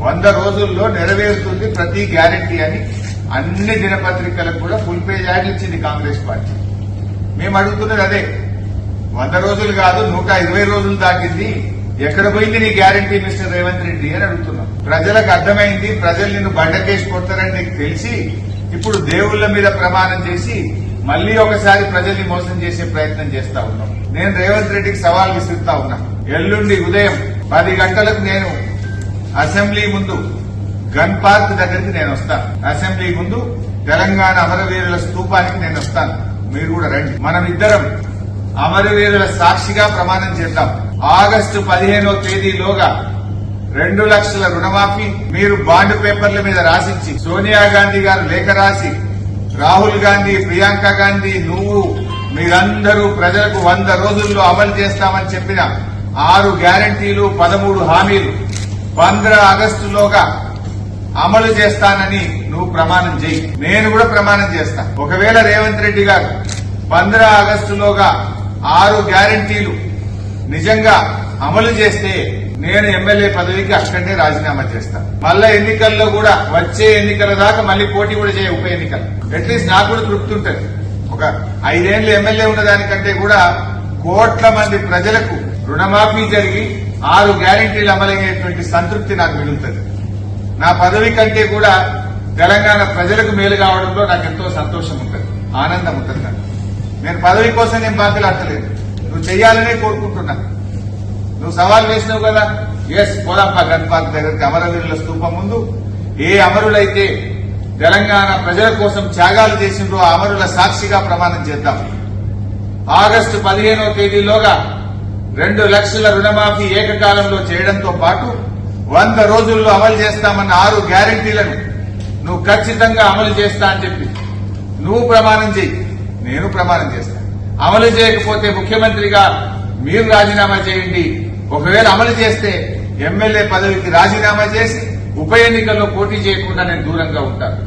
100 రోజుల్లో నెరవేరుతుంది ప్రతి గ్యారెంటీ అని అన్ని దినపత్రికలకు కూడా ఫుల్ పేజ్ యాడ్లు ఇచ్చింది కాంగ్రెస్ పార్టీ. మేము అడుగుతున్నది అదే. 100 రోజులు కాదు 120 రోజులు దాటింది, ఎక్కడ పోయింది నీ గ్యారెంటీ మిస్టర్ రేవంత్ రెడ్డి అని అడుగుతున్నాం. ప్రజలకు అర్థమైంది, ప్రజలు నిన్ను బండకేసి కొడతారని నీకు తెలిసి ఇప్పుడు దేవుళ్ల మీద ప్రమాణం చేసి మళ్లీ ఒకసారి ప్రజల్ని మోసం చేసే ప్రయత్నం చేస్తా ఉన్నాం. నేను రేవంత్ రెడ్డికి సవాల్ విసురుతా ఉన్నా. ఎల్లుండి ఉదయం 10 గంటలకు నేను అసెంబ్లీ ముందు గన్ పార్క్ దగ్గరికి నేను వస్తాను. అసెంబ్లీ ముందు తెలంగాణ అమరవీరుల స్తూపానికి నేను వస్తాను. మీరు కూడా రండి. మనం ఇద్దరం అమరవీరుల సాక్షిగా ప్రమాణం చేద్దాం. ఆగస్టు 15వ తేదీలోగా 2 లక్షల రుణమాఫీ మీరు బాండ్ పేపర్ల మీద రాసిచ్చి, సోనియా గాంధీ గారు లేఖ రాసి, రాహుల్ గాంధీ, ప్రియాంక గాంధీ, నువ్వు మీరందరూ ప్రజలకు 100 రోజుల్లో అమలు చేస్తామని చెప్పిన 6 గ్యారంటీలు 13 హామీలు 15 ఆగస్టులోగా అమలు చేస్తానని నువ్వు ప్రమాణం చేయి. నేను కూడా ప్రమాణం చేస్తా. ఒకవేళ రేవంత్ రెడ్డి గారు 15 ఆగస్టులోగా 6 గ్యారంటీలు నిజంగా అమలు చేస్తే నేను ఎమ్మెల్యే పదవికి అక్కడనే రాజీనామా చేస్తాను. మళ్ళా ఎన్నికల్లో కూడా వచ్చే ఎన్నికల దాకా మళ్ళీ పోటీ కూడా చేయ ఉప ఎన్నికలు. అట్లీస్ట్ నాకు కూడా తృప్తి ఉంటుంది. ఒక 5 ఏళ్లు ఎమ్మెల్యే ఉన్నదానికంటే కూడా కోట్ల మంది ప్రజలకు రుణమాఫీ జరిగి 6 గ్యారంటీలు అమలయ్యేటువంటి సంతృప్తి నాకు మిగులుతుంది. నా పదవి కంటే కూడా తెలంగాణ ప్రజలకు మేలు కావడంలో నాకు ఎంతో సంతోషం ఉంటుంది, ఆనందం ఉంటుంది. నేను పదవి కోసం నేను బాధలాడలేదు, నువ్వు చెయ్యాలనే కోరుకుంటున్నా. నువ్వు సవాల్ వేసినావు కదా, ఎస్ పోదాంపా గన్ పార్క్ దగ్గరికి అమరవీరుల స్తూపం ముందు. ఏ అమరులైతే తెలంగాణ ప్రజల కోసం త్యాగాలు చేసిండ్రో ఆ అమరుల సాక్షిగా ప్రమాణం చేద్దాం. ఆగస్టు 15వ తేదీలోగా 2 లక్షల రుణమాఫీ ఏకకాలంలో చేయడంతో పాటు 100 రోజుల్లో అమలు చేస్తామన్న 6 గ్యారంటీలను నువ్వు ఖచ్చితంగా అమలు చేస్తా అని చెప్పి నువ్వు ప్రమాణం చేయి, నేను ప్రమాణం చేస్తా. అమలు చేయకపోతే ముఖ్యమంత్రిగా మీరు రాజీనామా చేయండి. ఒకవేళ అమలు చేస్తే ఎమ్మెల్యే పదవికి రాజీనామా చేసి ఉప ఎన్నికల్లో పోటీ చేయకుండా నేను దూరంగా ఉంటాను.